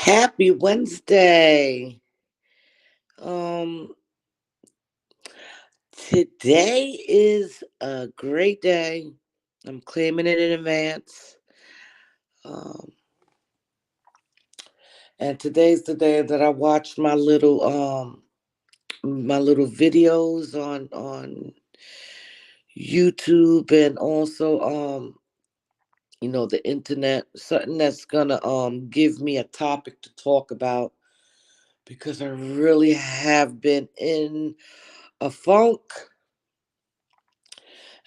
Happy Wednesday. Um, Today is a great day. I'm claiming it in advance. Um, and today's the day that I watched my little videos on YouTube and also the internet, something that's gonna give me a topic to talk about because I really have been in a funk.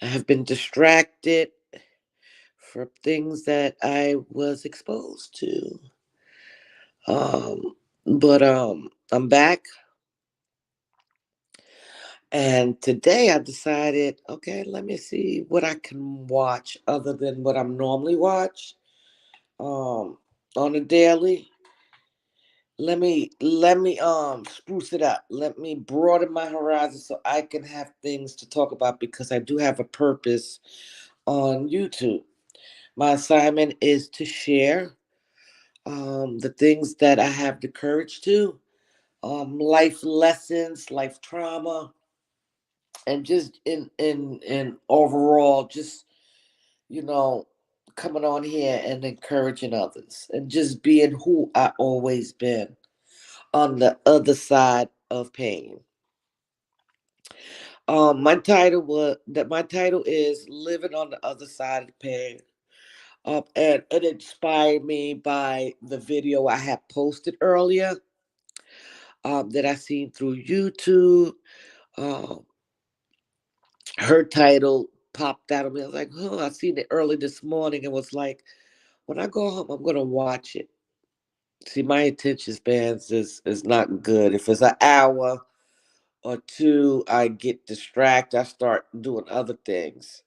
I have been distracted from things that I was exposed to. But I'm back, and today I decided, okay, let me see what I can watch other than what I'm normally watch um on a daily. Let me spruce it up. Let me broaden my horizon so I can have things to talk about because I do have a purpose on YouTube. My assignment is to share the things that I have the courage to, life lessons, life trauma, and just in overall, just you know, coming on here and encouraging others, and just being who I always been on the other side of pain. My title is living on the other side of the pain. And it inspired me by the video I had posted earlier, that I seen through YouTube. Um, Her title popped out of me. I was like, oh, I seen it early this morning and was like, when I go home, I'm gonna watch it. See, my attention spans is not good. If it's an hour or two, I get distracted. I start doing other things.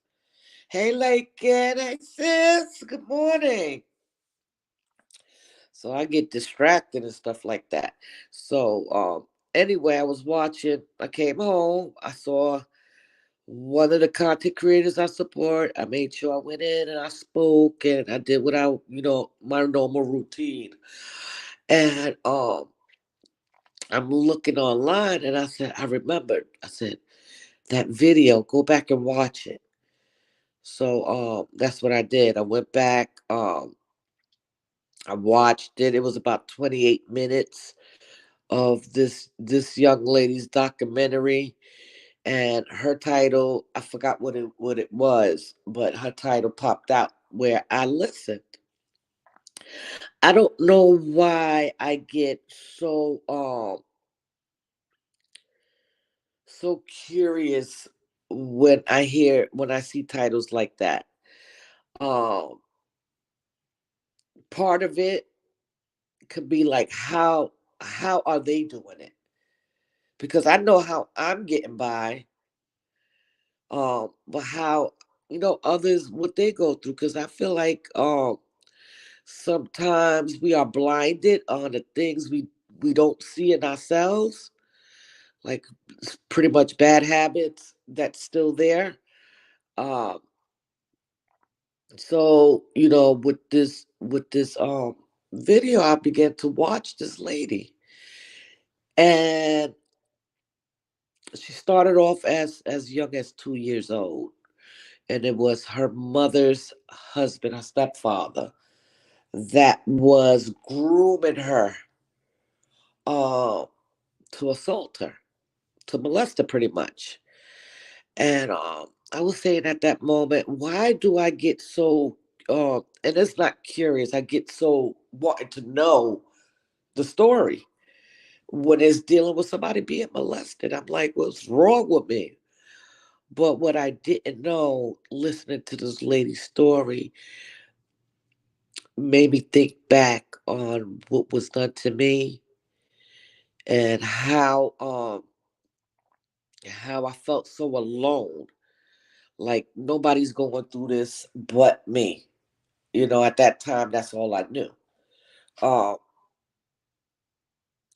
Hey, Lakin, hey, sis, good morning. So I get distracted and stuff like that. Anyway, I was watching. I came home. I saw one of the content creators I support. I made sure I went in and I spoke and I did what my normal routine. And I'm looking online and I said, I remembered. I said, that video, go back and watch it. So that's what I did. I went back, I watched it. It was about 28 minutes of this young lady's documentary, and her title, I forgot what it was, but her title popped out where I listened. I don't know why I get so curious when I see titles like that. Um Part of it could be like, how are they doing it? Because I know how I'm getting by, but how others, what they go through, because I feel like sometimes we are blinded on the things we don't see in ourselves, like pretty much bad habits that's still there. um with this video, I began to watch this lady, and she started off as young as 2 years old, and it was her mother's husband, her stepfather, that was grooming her uh, to assault her, to molest her pretty much. And I was saying at that moment, why do I get so, and it's not curious, I get so wanting to know the story when it's dealing with somebody being molested. I'm like, what's wrong with me? But what I didn't know, listening to this lady's story, made me think back on what was done to me, and how I felt so alone. Like nobody's going through this but me. At that time, that's all I knew. Uh,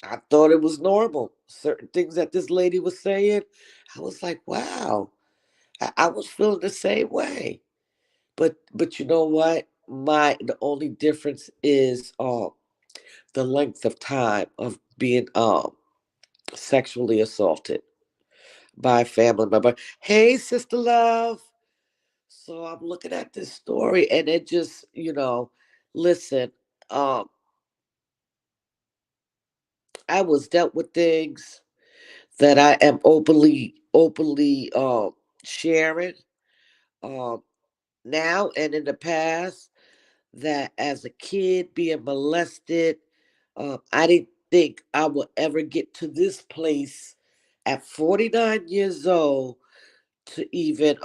I thought it was normal. Certain things that this lady was saying, I was like, wow. I was feeling the same way. But you know what? The only difference is the length of time of being sexually assaulted by a family member. Hey, sister love. So I'm looking at this story and it just, listen, um, I was dealt with things that I am openly sharing um now and in the past, that as a kid being molested, I didn't think I would ever get to this place at 49 years old to even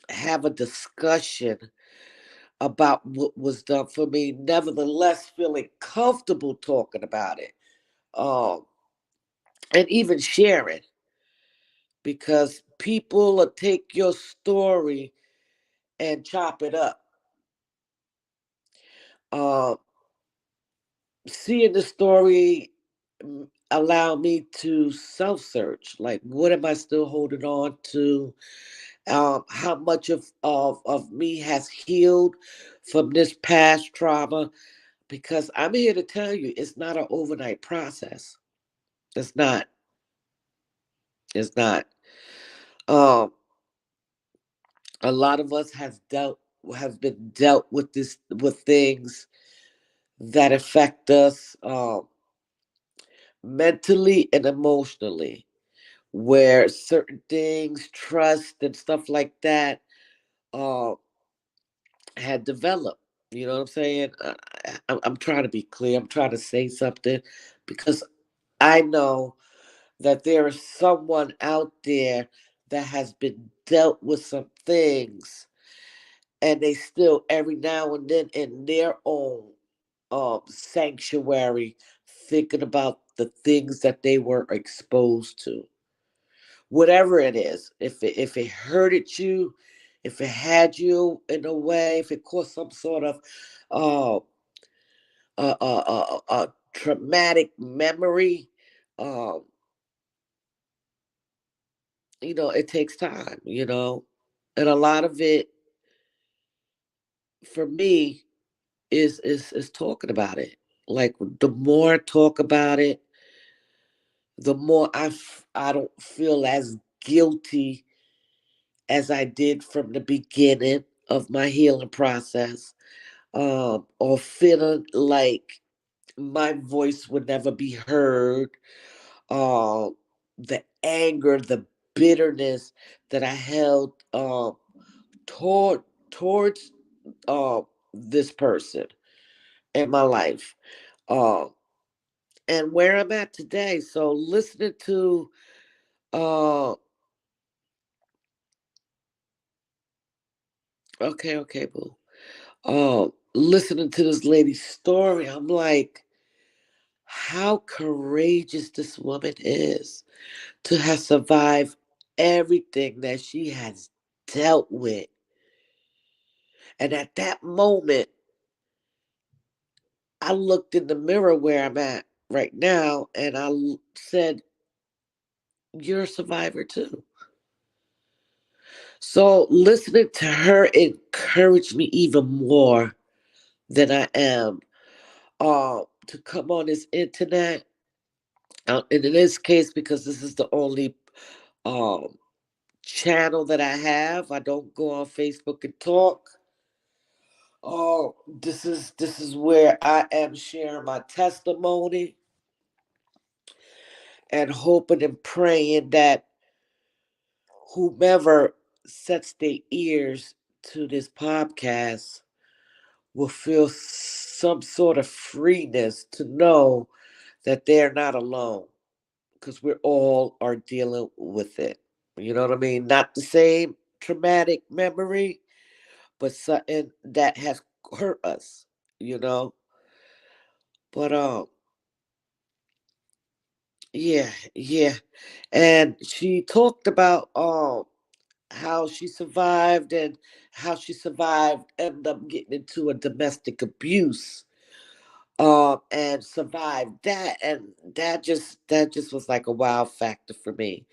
have a discussion about what was done for me. Nevertheless, feeling comfortable talking about it, um, and even sharing, because people will take your story and chop it up. Um, Seeing the story allow me to self search, like what am I still holding on to, how much of me has healed from this past trauma, because I'm here to tell you it's not an overnight process. It's not it's not um a lot of us have been dealt with this, with things that affect us mentally and emotionally, where certain things, trust and stuff like that, uh, had developed. You know what I'm saying? I'm trying to be clear. I'm trying to say something because I know that there is someone out there that has been dealt with some things, and they still every now and then in their own sanctuary thinking about the things that they were exposed to, whatever it is. If it hurted you, if it had you in a way, if it caused some sort of uh, traumatic memory, um, it takes time. And a lot of it for me is talking about it. Like the more I talk about it, the more I don't feel as guilty as I did from the beginning of my healing process, or feeling like my voice would never be heard. Uh, the anger, the bitterness that I held toward towards uh, this person in my life, uh, and where I'm at today. So listening to uh, okay, boo. Listening to this lady's story, I'm like, how courageous this woman is to have survived everything that she has dealt with. And at that moment, I looked in the mirror where I'm at right now and said, you're a survivor too. So listening to her encouraged me even more than I am to come on this internet. And in this case, because this is the only um, channel that I have, I don't go on Facebook and talk. Oh, this is where I am sharing my testimony and hoping and praying that whomever sets their ears to this podcast will feel some sort of freeness to know that they're not alone, because we all are dealing with it. You know what I mean? Not the same traumatic memory, but something that has hurt us, you know? But yeah, yeah. And she talked about how she survived, and how she survived ended up getting into a domestic abuse, and survived that, and that just was like a wow factor for me.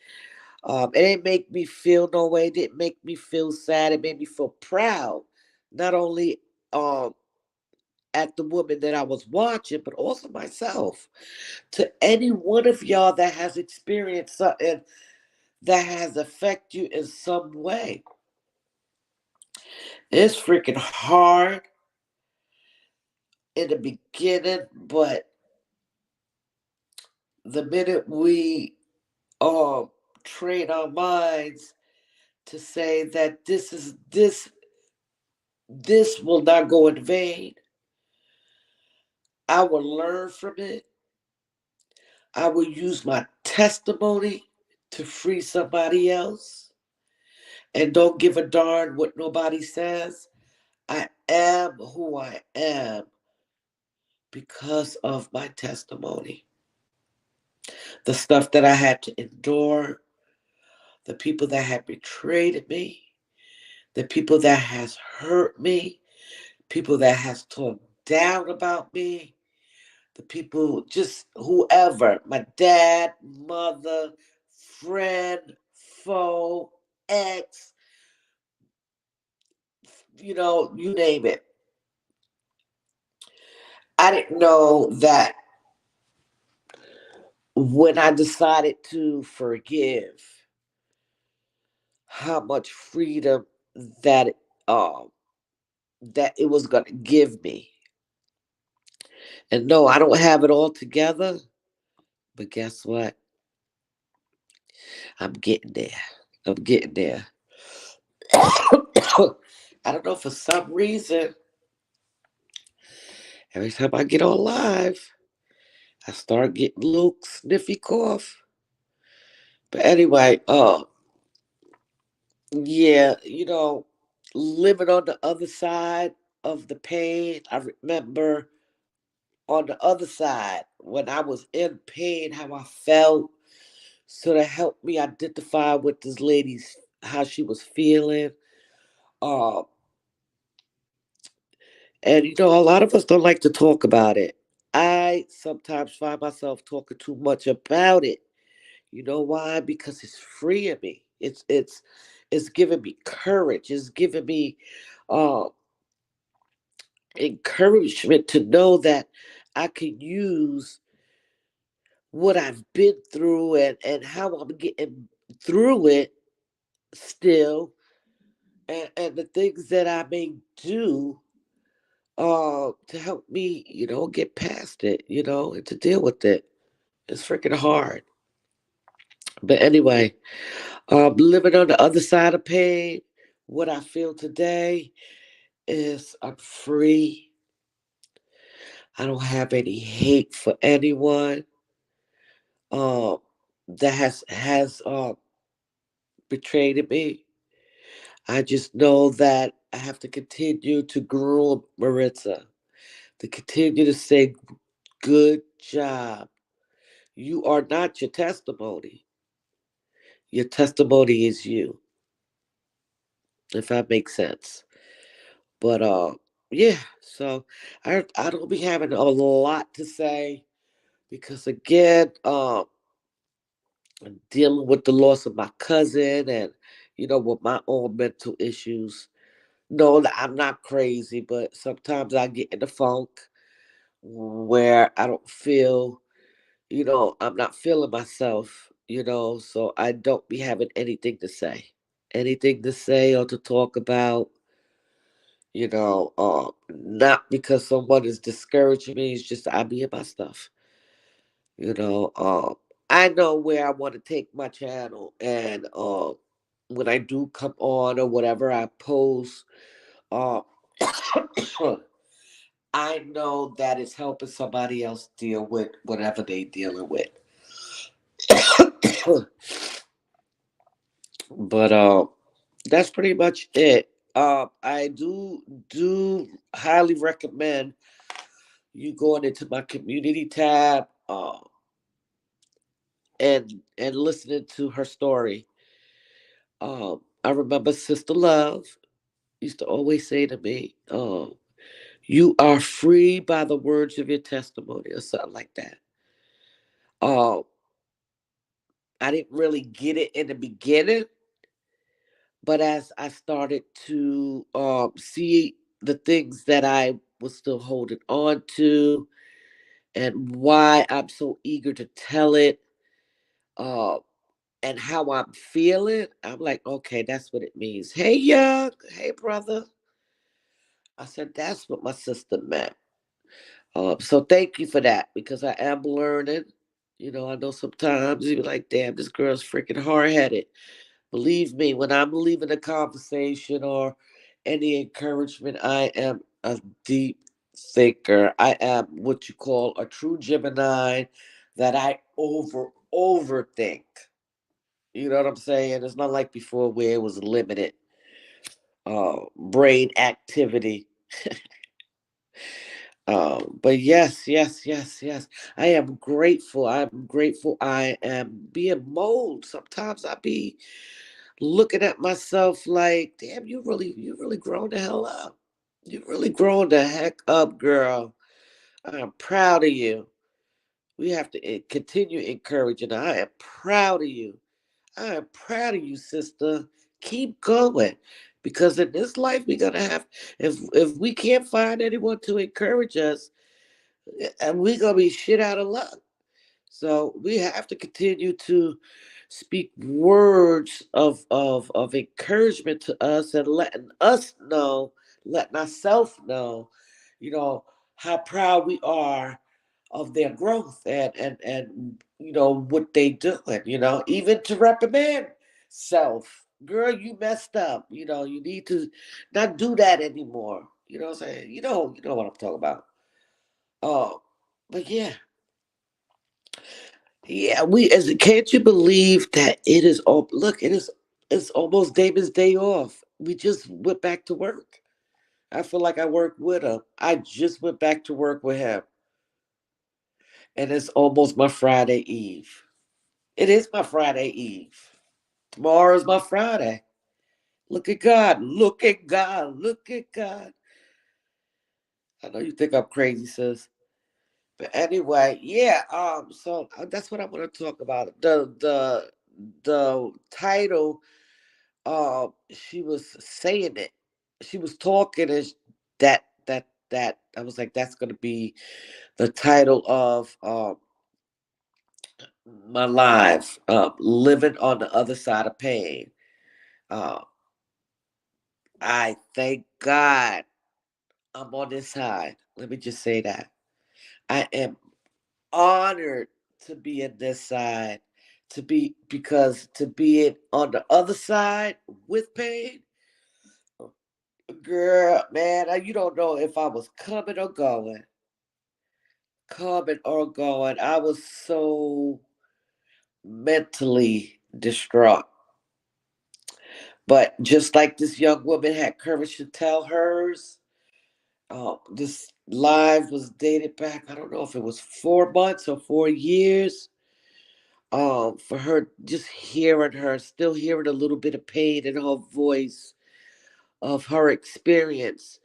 It didn't make me feel no way, it didn't make me feel sad, it made me feel proud, not only um at the woman that I was watching, but also myself. To any one of y'all that has experienced something that has affected you in some way, it's freaking hard in the beginning, but the minute we train our minds to say that this will not go in vain, I will learn from it. I will use my testimony to free somebody else, and don't give a darn what nobody says. I am who I am because of my testimony. The stuff that I had to endure, the people that have betrayed me, the people that has hurt me, people that has talked down about me, the people, just whoever, my dad, mother, friend, foe, ex, you name it. I didn't know that when I decided to forgive, how much freedom that um that it was gonna give me. And no, I don't have it all together, but guess what? I'm getting there. I'm getting there. I don't know, for some reason, every time I get on live, I start getting a little sniffy cough. But anyway, yeah, living on the other side of the pain, I remember on the other side when I was in pain, how I felt. So that helped me identify with this lady's how she was feeling. Um, and a lot of us don't like to talk about it. I sometimes find myself talking too much about it. You know why? Because it's freeing me. It's giving me courage. It's giving me uh, encouragement to know that I can use what I've been through and how I'm getting through it still, and the things that I may do to help me, get past it, and to deal with it. It's freaking hard. But anyway, living on the other side of pain, what I feel today is I'm free. I don't have any hate for anyone um that has betrayed me. I just know that I have to continue to groom Maritza, to continue to say, good job. You are not your testimony. Your testimony is you, if that makes sense. But yeah, so I don't be having a lot to say because again, dealing with the loss of my cousin and with my own mental issues. No, I'm not crazy, but sometimes I get in the funk where I don't feel, I'm not feeling myself, so I don't be having anything to say. Anything to say or to talk about, not because someone is discouraging me, it's just I be in my stuff. You know, I know where I want to take my channel, and when I do come on or whatever I post, uh, I know that it's helping somebody else deal with whatever they dealing with. But that's pretty much it. I do highly recommend you going into my community tab and listening to her story. I remember Sister Love used to always say to me, "You are free by the words of your testimony," or something like that. Um, I didn't really get it in the beginning, but as I started to see the things that I was still holding on to, and why I'm so eager to tell it, uh, and how I'm feeling. I'm like, okay, that's what it means. Hey, young, hey, brother. I said, that's what my sister meant. So thank you for that because I am learning. I know sometimes you be like, damn, this girl's freaking hard headed. Believe me, when I'm leaving a conversation or any encouragement, I am a deep thinker. I am what you call a true Gemini, that I overthink. You know what I'm saying? It's not like before where it was limited brain activity. But yes, yes, yes, yes. I am grateful. I'm grateful. I am being molded. Sometimes I be looking at myself like, damn, you really grown the hell up. You really grown the heck up, girl. I'm proud of you. We have to continue encouraging. I am proud of you. I am proud of you, sister. Keep going. Because in this life we're gonna have, if we can't find anyone to encourage us, and we're gonna be shit out of luck. So we have to continue to speak words of encouragement to us, and letting us know, letting ourselves know, you know, how proud we are of their growth, and what they doing, even to reprimand self. Girl, you messed up. You need to not do that anymore. You know what I'm saying? You know what I'm talking about. Oh, but yeah, yeah, can't you believe that it is all look, it's almost David's day off. We just went back to work. I feel like I work with him. I just went back to work with him. And it's almost my Friday Eve. It is my Friday Eve. Tomorrow's my Friday. Look at God. Look at God. Look at God. I know you think I'm crazy, sis. But anyway, yeah, so that's what I want to talk about. The title, she was saying it. She was talking, and that I was like, that's gonna be the title of my life, living on the other side of pain. Uh, I thank God I'm on this side. Let me just say that I am honored to be in this side, because to be it on the other side with pain, girl, man, you don't know if I was coming or going. Coming or going. I was so mentally distraught. But just like this young woman had courage to tell hers, this live was dated back, I don't know if it was 4 months or 4 years. For her, just hearing her, still hearing a little bit of pain in her voice of her experience,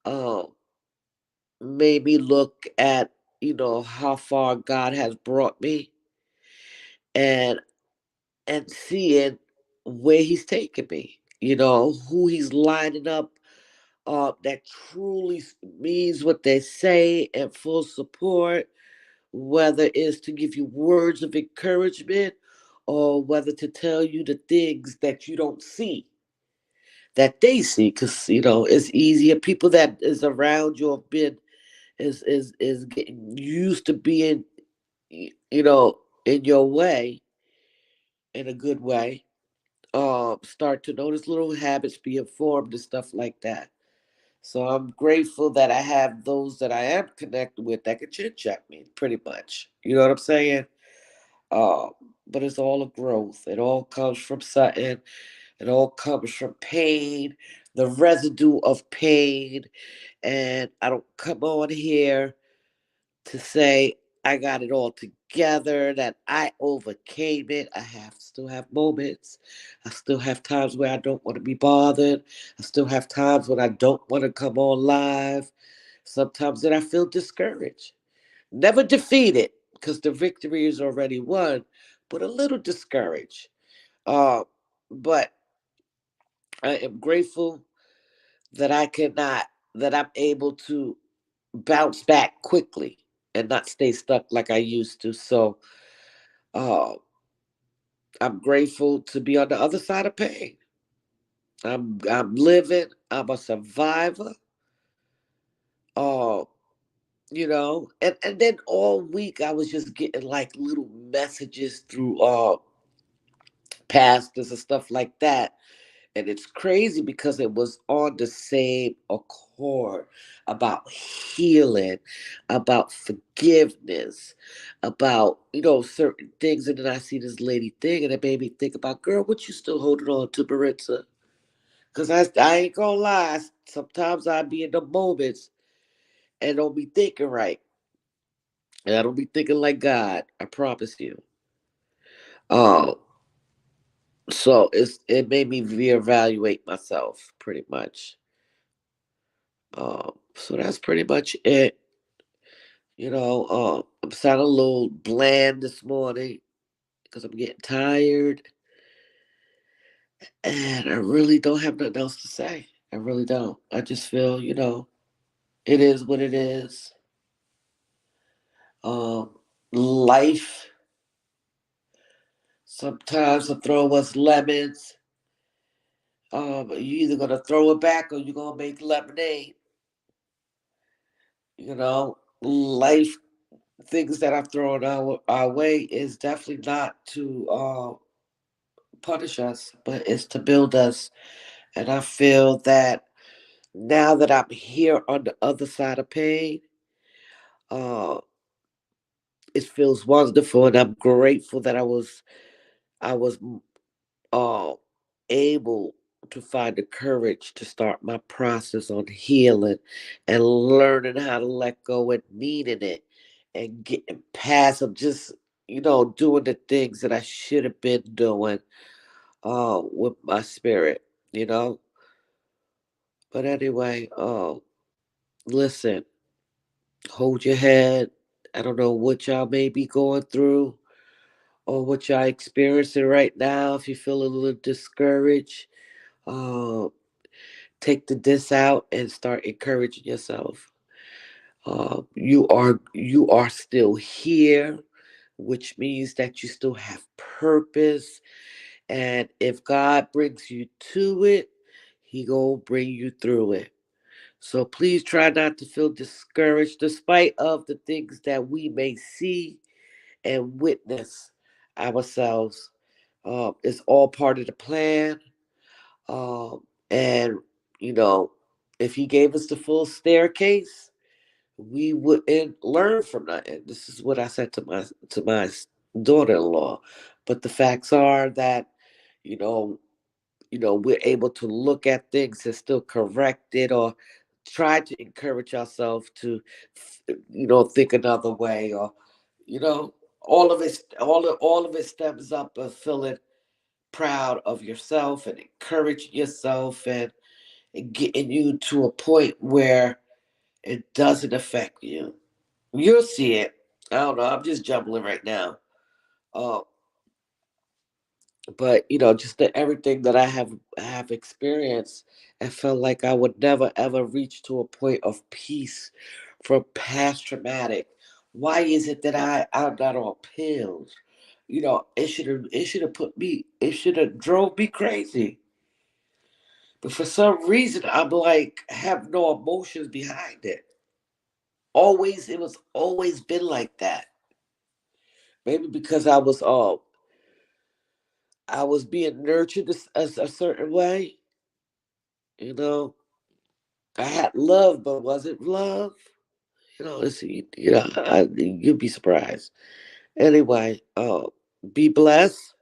um, made me look at, how far God has brought me, and seeing where he's taken me, who he's lining up, that truly means what they say and full support, whether it's to give you words of encouragement or whether to tell you the things that you don't see, that they see. Because it's easier, people that is around you have been, is getting used to being, in your way, in a good way, start to notice little habits being formed and stuff like that. So I'm grateful that I have those that I am connected with that can chit chat me, pretty much. You know what I'm saying? Um, but it's all a growth. It all comes from something. It all comes from pain, the residue of pain. And I don't come on here to say I got it all together, that I overcame it. I still have moments. I still have times where I don't want to be bothered. I still have times when I don't want to come on live. Sometimes that I feel discouraged. Never defeated, because the victory is already won, but a little discouraged. Uh, but I am grateful that I cannot, that I'm able to. bounce back quickly and not stay stuck like I used to. So uh, I'm grateful to be on the other side of pain. I'm living. I'm a survivor. Uh, and then all week I was just getting like little messages through pastors and stuff like that. And it's crazy because it was on the same accord about healing, about forgiveness, about, certain things. And then I see this lady thing and it made me think about, girl, what you still holding on to, Maritza? Because I ain't gonna lie, sometimes I be in the moments and don't be thinking right. And I don't be thinking like God, I promise you. Um, it made me reevaluate myself pretty much. So that's pretty much it. I'm sounding a little bland this morning because I'm getting tired, and I really don't have nothing else to say. I really don't. I just feel, it is what it is. Um, Life sometimes will throw us lemons. You either gonna throw it back or you're gonna make lemonade. Life things that I've thrown our way is definitely not to punish us, but it's to build us. And I feel that now that I'm here on the other side of pain, uh, it feels wonderful, and I'm grateful that I was uh, able to find the courage to start my process on healing and learning how to let go and meaning it and getting past of just doing the things that I should have been doing with my spirit, you know. But anyway, listen, hold your head. I don't know what y'all may be going through or what y'all experiencing right now. If you feel a little discouraged, uh, take the diss out and start encouraging yourself. You are still here, which means that you still have purpose. And if God brings you to it, He gonna bring you through it. So please try not to feel discouraged despite of the things that we may see and witness ourselves. It's all part of the plan. And you know, if he gave us the full staircase, we wouldn't learn from that. And this is what I said to my daughter-in-law. But the facts are that, you know, we're able to look at things and still correct it or try to encourage ourselves to, think another way or, you know, all of it stems up of feeling proud of yourself and encouraging yourself and getting you to a point where it doesn't affect you. You'll see it. I don't know. I'm just jumbling right now. Uh, but just everything that I have experienced, I felt like I would never ever reach to a point of peace from past traumatic. Why is it that I'm not on pills? It should have drove me crazy. But for some reason, I'm like have no emotions behind it. It was always been like that. Maybe because I was being nurtured a certain way. You know, I had love, but was it love? You'd be surprised. Anyway, be blessed.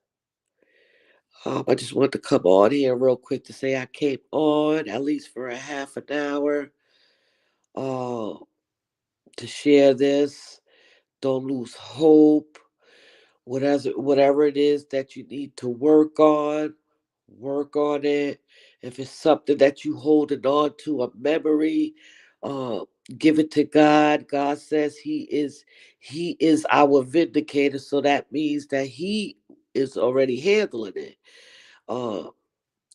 I just want to come on here real quick to say I came on at least for a half an hour uh, to share this. Don't lose hope. Whatever it is that you need to work on it. If it's something that you holding on to, a memory, uh, give it to God. God says He is our vindicator, so that means that He is already handling it. Uh,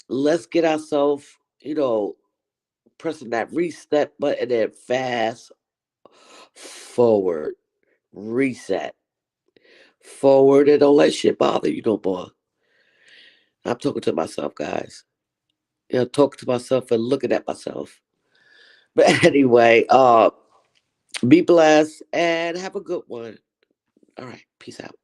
let's get ourselves, pressing that reset button and fast. Forward, reset, forward, and don't let shit bother you no more. I'm talking to myself, guys. Talking to myself and looking at myself. But anyway, be blessed and have a good one. All right, peace out.